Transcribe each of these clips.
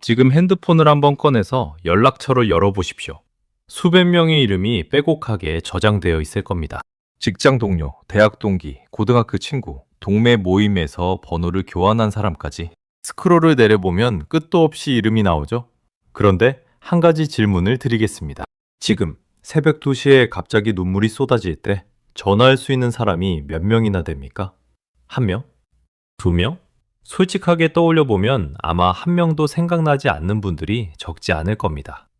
지금 핸드폰을 한번 꺼내서 연락처를 열어보십시오. 수백 명의 이름이 빼곡하게 저장되어 있을 겁니다. 직장 동료, 대학 동기, 고등학교 친구, 동네 모임에서 번호를 교환한 사람까지 스크롤을 내려보면 끝도 없이 이름이 나오죠. 그런데 한 가지 질문을 드리겠습니다. 지금 새벽 2시에 갑자기 눈물이 쏟아질 때 전화할 수 있는 사람이 몇 명이나 됩니까? 1명? 2명? 솔직하게 떠올려 보면 아마 1명도 생각나지 않는 분들이 적지 않을 겁니다.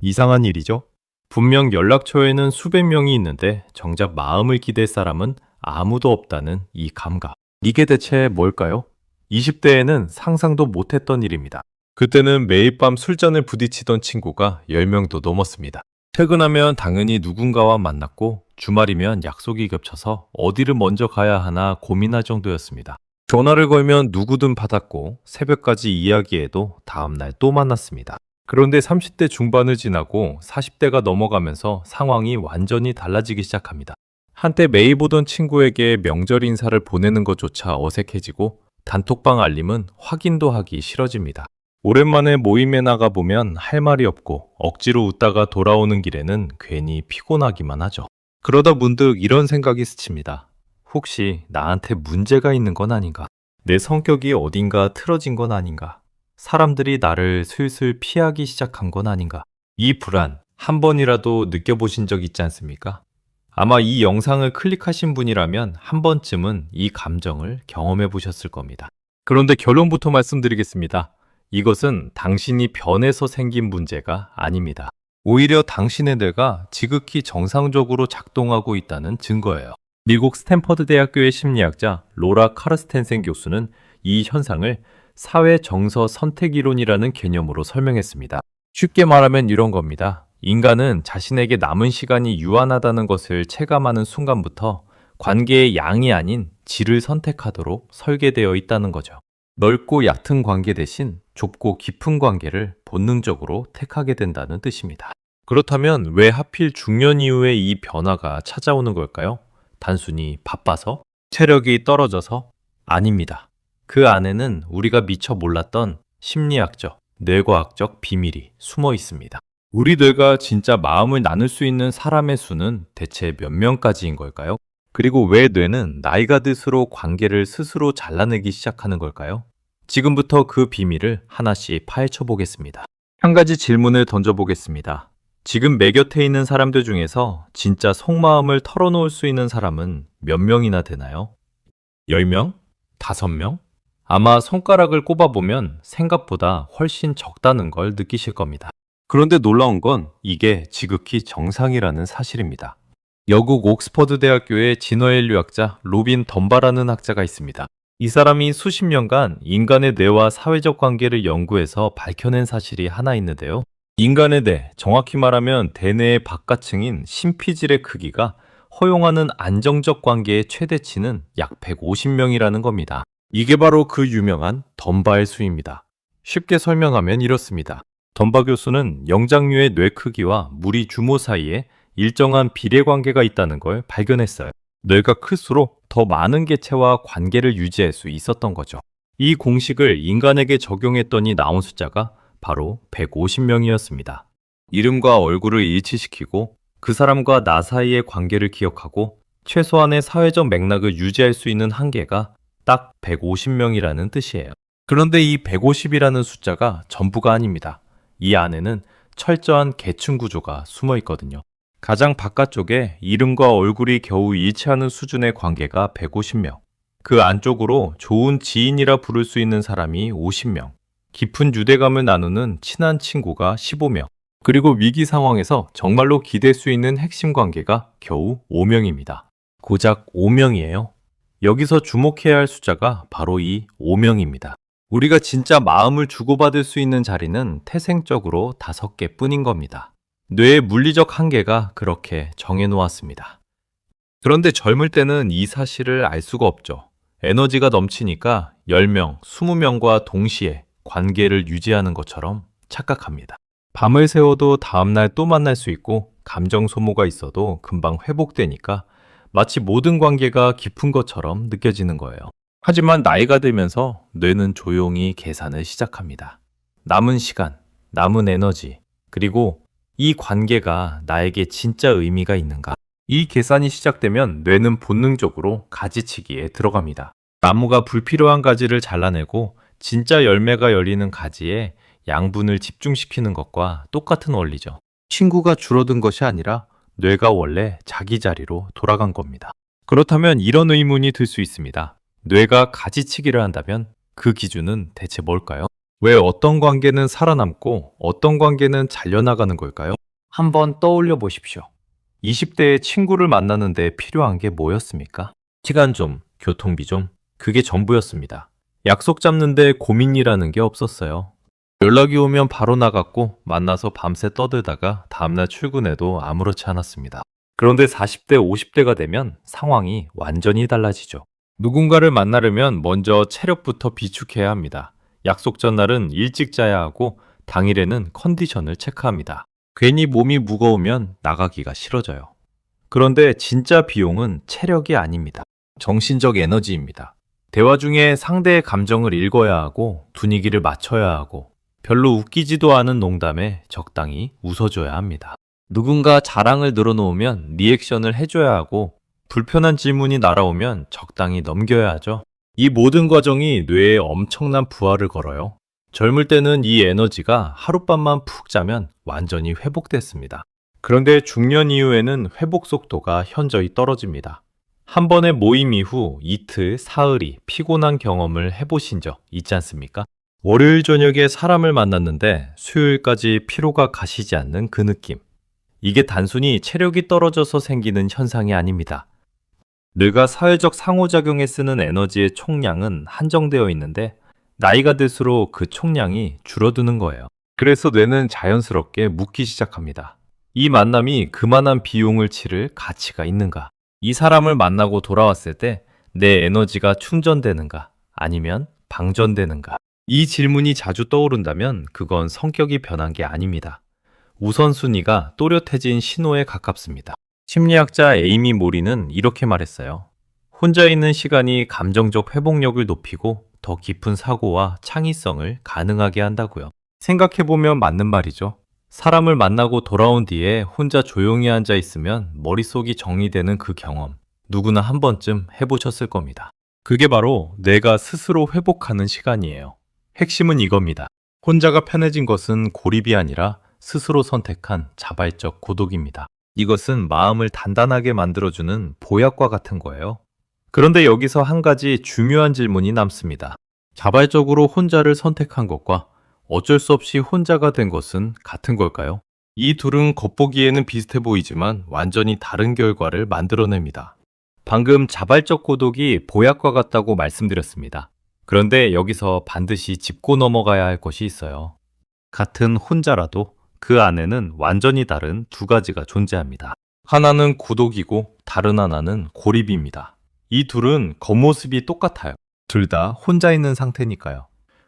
이상한 일이죠? 분명 연락처에는 수백 명이 있는데 정작 마음을 기댈 사람은 아무도 없다는 이 감각. 이게 대체 뭘까요? 20대에는 상상도 못했던 일입니다. 그때는 매일 밤 술잔을 부딪히던 친구가 10명도 넘었습니다. 퇴근하면 당연히 누군가와 만났고 주말이면 약속이 겹쳐서 어디를 먼저 가야 하나 고민할 정도였습니다. 전화를 걸면 누구든 받았고 새벽까지 이야기해도 다음날 또 만났습니다. 그런데 30대 중반을 지나고 40대가 넘어가면서 상황이 완전히 달라지기 시작합니다. 한때 매일 보던 친구에게 명절 인사를 보내는 것조차 어색해지고 단톡방 알림은 확인도 하기 싫어집니다. 오랜만에 모임에 나가보면 할 말이 없고 억지로 웃다가 돌아오는 길에는 괜히 피곤하기만 하죠. 그러다 문득 이런 생각이 스칩니다. 혹시 나한테 문제가 있는 건 아닌가? 내 성격이 어딘가 틀어진 건 아닌가? 사람들이 나를 슬슬 피하기 시작한 건 아닌가? 이 불안 한 번이라도 느껴보신 적 있지 않습니까? 아마 이 영상을 클릭하신 분이라면 한 번쯤은 이 감정을 경험해 보셨을 겁니다. 그런데 결론부터 말씀드리겠습니다. 이것은 당신이 변해서 생긴 문제가 아닙니다. 오히려 당신의 뇌가 지극히 정상적으로 작동하고 있다는 증거예요. 미국 스탠퍼드 대학교의 심리학자 로라 카르스텐센 교수는 이 현상을 사회 정서 선택 이론이라는 개념으로 설명했습니다. 쉽게 말하면 이런 겁니다. 인간은 자신에게 남은 시간이 유한하다는 것을 체감하는 순간부터 관계의 양이 아닌 질을 선택하도록 설계되어 있다는 거죠. 넓고 얕은 관계 대신 좁고 깊은 관계를 본능적으로 택하게 된다는 뜻입니다. 그렇다면 왜 하필 중년 이후에 이 변화가 찾아오는 걸까요? 단순히 바빠서? 체력이 떨어져서? 아닙니다. 그 안에는 우리가 미처 몰랐던 심리학적, 뇌과학적 비밀이 숨어 있습니다. 우리 뇌가 진짜 마음을 나눌 수 있는 사람의 수는 대체 몇 명까지인 걸까요? 그리고 왜 뇌는 나이가 들수록 관계를 스스로 잘라내기 시작하는 걸까요? 지금부터 그 비밀을 하나씩 파헤쳐 보겠습니다. 한 가지 질문을 던져보겠습니다. 지금 내 곁에 있는 사람들 중에서 진짜 속마음을 털어놓을 수 있는 사람은 몇 명이나 되나요? 10명? 5명? 아마 손가락을 꼽아보면 생각보다 훨씬 적다는 걸 느끼실 겁니다. 그런데 놀라운 건 이게 지극히 정상이라는 사실입니다. 영국 옥스퍼드 대학교의 진화인류학자 로빈 덤바라는 학자가 있습니다. 이 사람이 수십 년간 인간의 뇌와 사회적 관계를 연구해서 밝혀낸 사실이 하나 있는데요. 인간의 뇌, 정확히 말하면 대뇌의 바깥층인 심피질의 크기가 허용하는 안정적 관계의 최대치는 약 150명이라는 겁니다. 이게 바로 그 유명한 덤바의 수입니다. 쉽게 설명하면 이렇습니다. 덤바 교수는 영장류의 뇌 크기와 무리 주모 사이에 일정한 비례관계가 있다는 걸 발견했어요. 뇌가 클수록 더 많은 개체와 관계를 유지할 수 있었던 거죠. 이 공식을 인간에게 적용했더니 나온 숫자가 바로 150명이었습니다. 이름과 얼굴을 일치시키고 그 사람과 나 사이의 관계를 기억하고 최소한의 사회적 맥락을 유지할 수 있는 한계가 딱 150명이라는 뜻이에요. 그런데 이 150이라는 숫자가 전부가 아닙니다. 이 안에는 철저한 계층 구조가 숨어 있거든요. 가장 바깥쪽에 이름과 얼굴이 겨우 일치하는 수준의 관계가 150명, 그 안쪽으로 좋은 지인이라 부를 수 있는 사람이 50명, 깊은 유대감을 나누는 친한 친구가 15명, 그리고 위기 상황에서 정말로 기댈 수 있는 핵심 관계가 겨우 5명입니다. 고작 5명이에요. 여기서 주목해야 할 숫자가 바로 이 5명입니다. 우리가 진짜 마음을 주고받을 수 있는 자리는 태생적으로 5개뿐인 겁니다. 뇌의 물리적 한계가 그렇게 정해놓았습니다. 그런데 젊을 때는 이 사실을 알 수가 없죠. 에너지가 넘치니까 10명, 20명과 동시에 관계를 유지하는 것처럼 착각합니다. 밤을 새워도 다음날 또 만날 수 있고 감정 소모가 있어도 금방 회복되니까 마치 모든 관계가 깊은 것처럼 느껴지는 거예요. 하지만 나이가 들면서 뇌는 조용히 계산을 시작합니다. 남은 시간, 남은 에너지, 그리고 이 관계가 나에게 진짜 의미가 있는가? 이 계산이 시작되면 뇌는 본능적으로 가지치기에 들어갑니다. 나무가 불필요한 가지를 잘라내고 진짜 열매가 열리는 가지에 양분을 집중시키는 것과 똑같은 원리죠. 친구가 줄어든 것이 아니라 뇌가 원래 자기 자리로 돌아간 겁니다. 그렇다면 이런 의문이 들 수 있습니다. 뇌가 가지치기를 한다면 그 기준은 대체 뭘까요? 왜 어떤 관계는 살아남고 어떤 관계는 잘려나가는 걸까요? 한번 떠올려 보십시오. 20대의 친구를 만나는데 필요한 게 뭐였습니까? 시간 좀, 교통비 좀, 그게 전부였습니다. 약속 잡는데 고민이라는 게 없었어요. 연락이 오면 바로 나갔고 만나서 밤새 떠들다가 다음날 출근해도 아무렇지 않았습니다. 그런데 40대, 50대가 되면 상황이 완전히 달라지죠. 누군가를 만나려면 먼저 체력부터 비축해야 합니다. 약속 전날은 일찍 자야 하고 당일에는 컨디션을 체크합니다. 괜히 몸이 무거우면 나가기가 싫어져요. 그런데 진짜 비용은 체력이 아닙니다. 정신적 에너지입니다. 대화 중에 상대의 감정을 읽어야 하고 분위기를 맞춰야 하고 별로 웃기지도 않은 농담에 적당히 웃어줘야 합니다. 누군가 자랑을 늘어놓으면 리액션을 해줘야 하고 불편한 질문이 날아오면 적당히 넘겨야 하죠. 이 모든 과정이 뇌에 엄청난 부하를 걸어요. 젊을 때는 이 에너지가 하룻밤만 푹 자면 완전히 회복됐습니다. 그런데 중년 이후에는 회복 속도가 현저히 떨어집니다. 한 번의 모임 이후 이틀, 사흘이 피곤한 경험을 해보신 적 있지 않습니까? 월요일 저녁에 사람을 만났는데 수요일까지 피로가 가시지 않는 그 느낌. 이게 단순히 체력이 떨어져서 생기는 현상이 아닙니다. 뇌가 사회적 상호작용에 쓰는 에너지의 총량은 한정되어 있는데 나이가 들수록 그 총량이 줄어드는 거예요. 그래서 뇌는 자연스럽게 묻기 시작합니다. 이 만남이 그만한 비용을 치를 가치가 있는가? 이 사람을 만나고 돌아왔을 때 내 에너지가 충전되는가? 아니면 방전되는가? 이 질문이 자주 떠오른다면 그건 성격이 변한 게 아닙니다. 우선순위가 또렷해진 신호에 가깝습니다. 심리학자 에이미 모리는 이렇게 말했어요. 혼자 있는 시간이 감정적 회복력을 높이고 더 깊은 사고와 창의성을 가능하게 한다고요. 생각해보면 맞는 말이죠. 사람을 만나고 돌아온 뒤에 혼자 조용히 앉아 있으면 머릿속이 정리되는 그 경험, 누구나 한 번쯤 해보셨을 겁니다. 그게 바로 내가 스스로 회복하는 시간이에요. 핵심은 이겁니다. 혼자가 편해진 것은 고립이 아니라 스스로 선택한 자발적 고독입니다. 이것은 마음을 단단하게 만들어주는 보약과 같은 거예요. 그런데 여기서 한 가지 중요한 질문이 남습니다. 자발적으로 혼자를 선택한 것과 어쩔 수 없이 혼자가 된 것은 같은 걸까요? 이 둘은 겉보기에는 비슷해 보이지만 완전히 다른 결과를 만들어냅니다. 방금 자발적 고독이 보약과 같다고 말씀드렸습니다. 그런데 여기서 반드시 짚고 넘어가야 할 것이 있어요. 같은 혼자라도 그 안에는 완전히 다른 두 가지가 존재합니다. 하나는 고독이고 다른 하나는 고립입니다. 이 둘은 겉모습이 똑같아요. 둘 다 혼자 있는 상태니까요.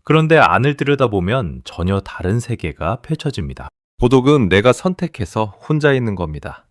그런데 안을 들여다보면 전혀 다른 세계가 펼쳐집니다. 고독은 내가 선택해서 혼자 있는 겁니다.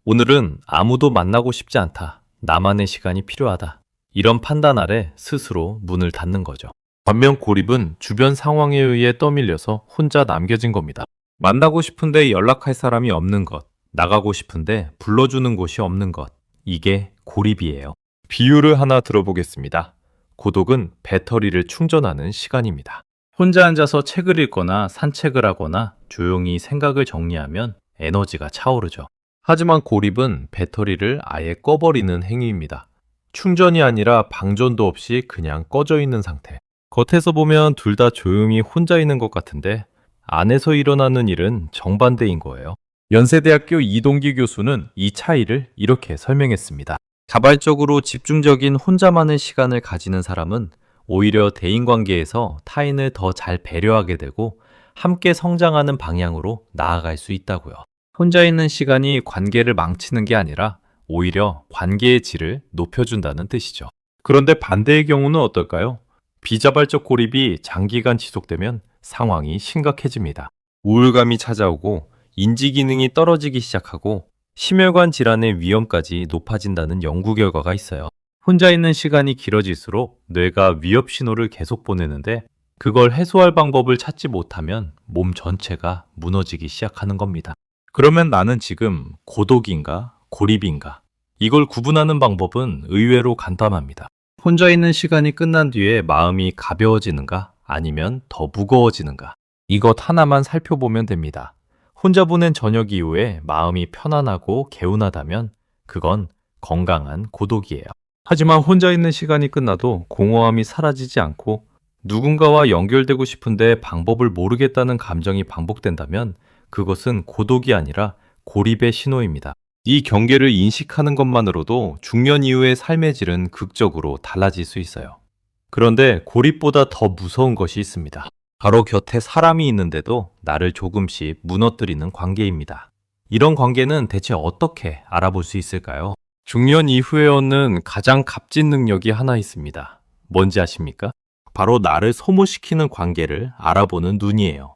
오늘은 아무도 만나고 싶지 않다. 나만의 시간이 필요하다. 이런 판단 아래 스스로 문을 닫는 거죠. 반면 고립은 주변 상황에 의해 떠밀려서 혼자 남겨진 겁니다. 만나고 싶은데 연락할 사람이 없는 것, 나가고 싶은데 불러주는 곳이 없는 것, 이게 고립이에요. 비유를 하나 들어보겠습니다. 고독은 배터리를 충전하는 시간입니다. 혼자 앉아서 책을 읽거나 산책을 하거나 조용히 생각을 정리하면 에너지가 차오르죠. 하지만 고립은 배터리를 아예 꺼버리는 행위입니다. 충전이 아니라 방전도 없이 그냥 꺼져 있는 상태. 겉에서 보면 둘 다 조용히 혼자 있는 것 같은데 안에서 일어나는 일은 정반대인 거예요. 연세대학교 이동기 교수는 이 차이를 이렇게 설명했습니다. 자발적으로 집중적인 혼자만의 시간을 가지는 사람은 오히려 대인관계에서 타인을 더 잘 배려하게 되고 함께 성장하는 방향으로 나아갈 수 있다고요. 혼자 있는 시간이 관계를 망치는 게 아니라 오히려 관계의 질을 높여준다는 뜻이죠. 그런데 반대의 경우는 어떨까요? 비자발적 고립이 장기간 지속되면 상황이 심각해집니다. 우울감이 찾아오고 인지 기능이 떨어지기 시작하고 심혈관 질환의 위험까지 높아진다는 연구 결과가 있어요. 혼자 있는 시간이 길어질수록 뇌가 위협 신호를 계속 보내는데 그걸 해소할 방법을 찾지 못하면 몸 전체가 무너지기 시작하는 겁니다. 그러면 나는 지금 고독인가, 고립인가? 이걸 구분하는 방법은 의외로 간단합니다. 혼자 있는 시간이 끝난 뒤에 마음이 가벼워지는가, 아니면 더 무거워지는가? 이것 하나만 살펴보면 됩니다. 혼자 보낸 저녁 이후에 마음이 편안하고 개운하다면 그건 건강한 고독이에요. 하지만 혼자 있는 시간이 끝나도 공허함이 사라지지 않고 누군가와 연결되고 싶은데 방법을 모르겠다는 감정이 반복된다면 그것은 고독이 아니라 고립의 신호입니다. 이 경계를 인식하는 것만으로도 중년 이후의 삶의 질은 극적으로 달라질 수 있어요. 그런데 고립보다 더 무서운 것이 있습니다. 바로 곁에 사람이 있는데도 나를 조금씩 무너뜨리는 관계입니다. 이런 관계는 대체 어떻게 알아볼 수 있을까요? 중년 이후에 얻는 가장 값진 능력이 하나 있습니다. 뭔지 아십니까? 바로 나를 소모시키는 관계를 알아보는 눈이에요.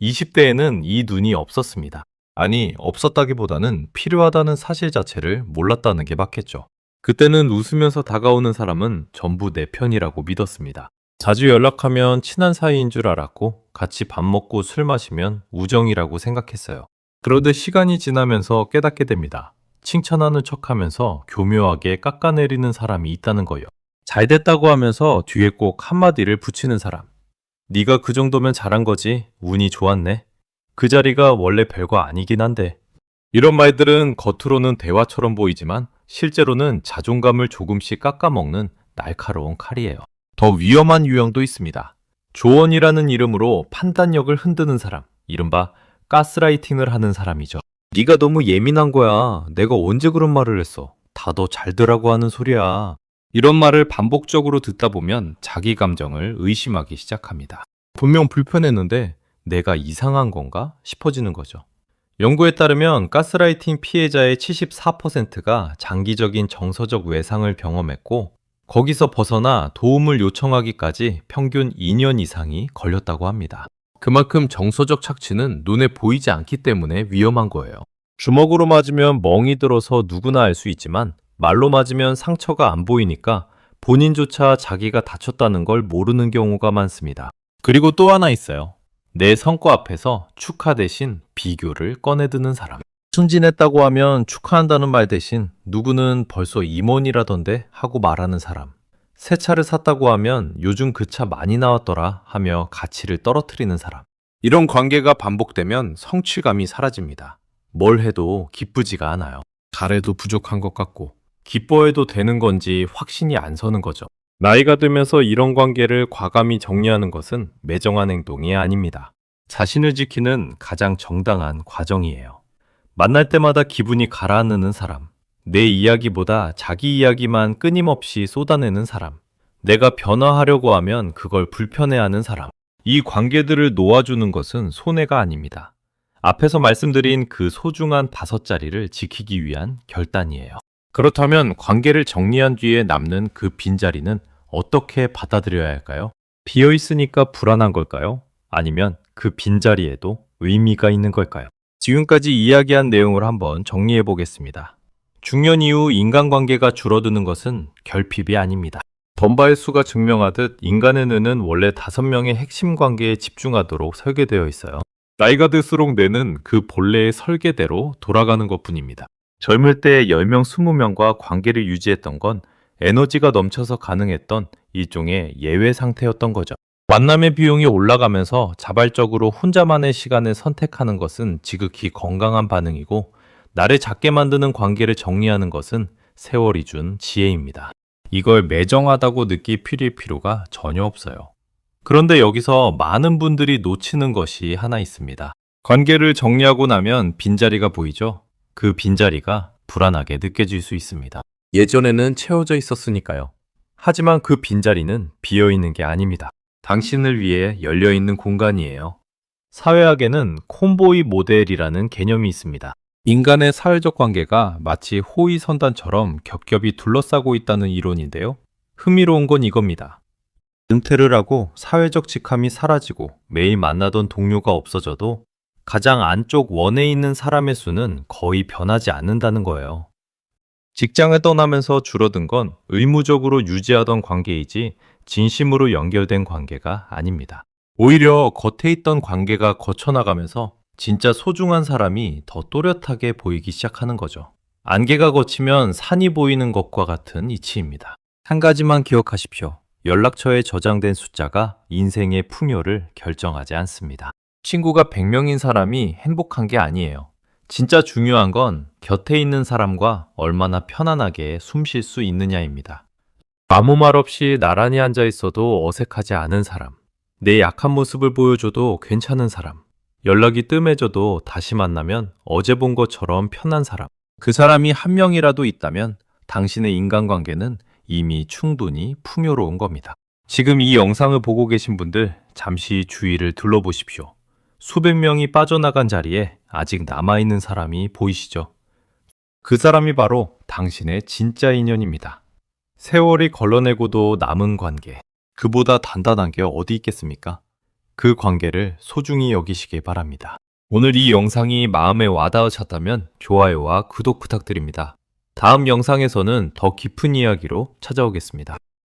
20대에는 이 눈이 없었습니다. 아니, 없었다기보다는 필요하다는 사실 자체를 몰랐다는 게 맞겠죠. 그때는 웃으면서 다가오는 사람은 전부 내 편이라고 믿었습니다. 자주 연락하면 친한 사이인 줄 알았고 같이 밥 먹고 술 마시면 우정이라고 생각했어요. 그러듯 시간이 지나면서 깨닫게 됩니다. 칭찬하는 척하면서 교묘하게 깎아내리는 사람이 있다는 거요. 잘 됐다고 하면서 뒤에 꼭 한마디를 붙이는 사람. 네가 그 정도면 잘한 거지. 운이 좋았네. 그 자리가 원래 별거 아니긴 한데. 이런 말들은 겉으로는 대화처럼 보이지만 실제로는 자존감을 조금씩 깎아먹는 날카로운 칼이에요. 더 위험한 유형도 있습니다. 조언이라는 이름으로 판단력을 흔드는 사람, 이른바 가스라이팅을 하는 사람이죠. 네가 너무 예민한 거야. 내가 언제 그런 말을 했어. 다 너 잘되라고 하는 소리야. 이런 말을 반복적으로 듣다 보면 자기 감정을 의심하기 시작합니다. 분명 불편했는데 내가 이상한 건가 싶어지는 거죠. 연구에 따르면 가스라이팅 피해자의 74%가 장기적인 정서적 외상을 경험했고 거기서 벗어나 도움을 요청하기까지 평균 2년 이상이 걸렸다고 합니다. 그만큼 정서적 착취는 눈에 보이지 않기 때문에 위험한 거예요. 주먹으로 맞으면 멍이 들어서 누구나 알 수 있지만 말로 맞으면 상처가 안 보이니까 본인조차 자기가 다쳤다는 걸 모르는 경우가 많습니다. 그리고 또 하나 있어요. 내 성과 앞에서 축하 대신 비교를 꺼내드는 사람. 승진했다고 하면 축하한다는 말 대신 누구는 벌써 임원이라던데 하고 말하는 사람. 새 차를 샀다고 하면 요즘 그 차 많이 나왔더라 하며 가치를 떨어뜨리는 사람. 이런 관계가 반복되면 성취감이 사라집니다. 뭘 해도 기쁘지가 않아요. 잘해도 부족한 것 같고 기뻐해도 되는 건지 확신이 안 서는 거죠. 나이가 들면서 이런 관계를 과감히 정리하는 것은 매정한 행동이 아닙니다. 자신을 지키는 가장 정당한 과정이에요. 만날 때마다 기분이 가라앉는 사람, 내 이야기보다 자기 이야기만 끊임없이 쏟아내는 사람, 내가 변화하려고 하면 그걸 불편해하는 사람, 이 관계들을 놓아주는 것은 손해가 아닙니다. 앞에서 말씀드린 그 소중한 5자리를 지키기 위한 결단이에요. 그렇다면 관계를 정리한 뒤에 남는 그 빈자리는 어떻게 받아들여야 할까요? 비어있으니까 불안한 걸까요? 아니면 그 빈자리에도 의미가 있는 걸까요? 지금까지 이야기한 내용을 한번 정리해 보겠습니다. 중년 이후 인간관계가 줄어드는 것은 결핍이 아닙니다. 덤바일수가 증명하듯 인간의 뇌는 원래 5명의 핵심 관계에 집중하도록 설계되어 있어요. 나이가 들수록 뇌는 그 본래의 설계대로 돌아가는 것뿐입니다. 젊을 때 10명, 20명과 관계를 유지했던 건 에너지가 넘쳐서 가능했던 일종의 예외 상태였던 거죠. 만남의 비용이 올라가면서 자발적으로 혼자만의 시간을 선택하는 것은 지극히 건강한 반응이고 나를 작게 만드는 관계를 정리하는 것은 세월이 준 지혜입니다. 이걸 매정하다고 느낄 필요가 전혀 없어요. 그런데 여기서 많은 분들이 놓치는 것이 하나 있습니다. 관계를 정리하고 나면 빈자리가 보이죠? 그 빈자리가 불안하게 느껴질 수 있습니다. 예전에는 채워져 있었으니까요. 하지만 그 빈자리는 비어있는 게 아닙니다. 당신을 위해 열려있는 공간이에요. 사회학에는 콤보이 모델이라는 개념이 있습니다. 인간의 사회적 관계가 마치 호위선단처럼 겹겹이 둘러싸고 있다는 이론인데요. 흥미로운 건 이겁니다. 은퇴를 하고 사회적 직함이 사라지고 매일 만나던 동료가 없어져도 가장 안쪽 원에 있는 사람의 수는 거의 변하지 않는다는 거예요. 직장을 떠나면서 줄어든 건 의무적으로 유지하던 관계이지 진심으로 연결된 관계가 아닙니다. 오히려 겉에 있던 관계가 거쳐나가면서 진짜 소중한 사람이 더 또렷하게 보이기 시작하는 거죠. 안개가 걷히면 산이 보이는 것과 같은 이치입니다. 한 가지만 기억하십시오. 연락처에 저장된 숫자가 인생의 풍요를 결정하지 않습니다. 친구가 100명인 사람이 행복한 게 아니에요. 진짜 중요한 건 곁에 있는 사람과 얼마나 편안하게 숨 쉴 수 있느냐입니다. 아무 말 없이 나란히 앉아 있어도 어색하지 않은 사람, 내 약한 모습을 보여줘도 괜찮은 사람, 연락이 뜸해져도 다시 만나면 어제 본 것처럼 편한 사람, 그 사람이 한 명이라도 있다면 당신의 인간관계는 이미 충분히 풍요로운 겁니다. 지금 이 영상을 보고 계신 분들 잠시 주위를 둘러보십시오. 수백 명이 빠져나간 자리에 아직 남아있는 사람이 보이시죠? 그 사람이 바로 당신의 진짜 인연입니다. 세월이 걸러내고도 남은 관계, 그보다 단단한 게 어디 있겠습니까? 그 관계를 소중히 여기시길 바랍니다. 오늘 이 영상이 마음에 와닿으셨다면 좋아요와 구독 부탁드립니다. 다음 영상에서는 더 깊은 이야기로 찾아오겠습니다.